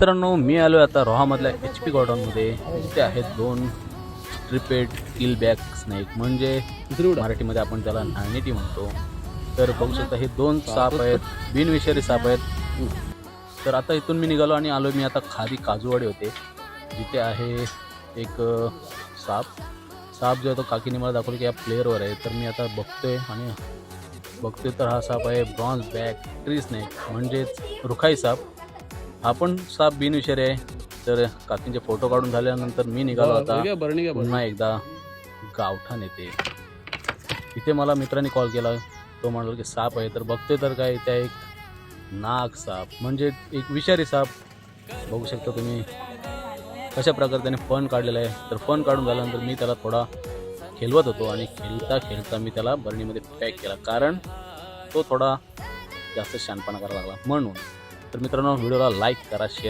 मित्रांनो, मी आलो आता रोहामधल्या HP गॉर्डनमध्ये. इथे आहेत दोन स्ट्रिपेड किल बॅक स्नेक, म्हणजे मराठीमध्ये आपण त्याला नाळनेटी म्हणतो. तर बघू शकता हे दोन साप आहेत, बिनविषारी साप आहेत. तर आता इथून मी निघालो आणि आलो मी आता खाली काजूवाडी होते, जिथे आहे एक साप जो आहे तो काकीने मला दाखवलं की या प्लेअरवर आहे. तर मी आता बघतोय तर हा साप आहे ब्रॉन्झ बॅक ट्री स्नेक, म्हणजेच रुखाई साप. हा पण साप बिनविषारी आहे. तर काकींचे फोटो काढून झाल्यानंतर मी निघालो आता पुन्हा एकदा गावठाण येते. इथे मला मित्रांनी कॉल केला, तो म्हणाला की साप आहे. तर बघतोय तर काय, त्या एक नाग साप, म्हणजे एक विषारी साप. बघू शकता तुम्ही कशा प्रकारे त्याने फन काढलेला आहे. तर फन काढून झाल्यानंतर मी त्याला थोडा खेळवत होतो आणि खेळता मी त्याला बरणीमध्ये पॅक केला, कारण तो थोडा जास्त शहाणपणा करायला लागला म्हणून. तर मित्रांनो, व्हिडिओला लाईक करा, शेअर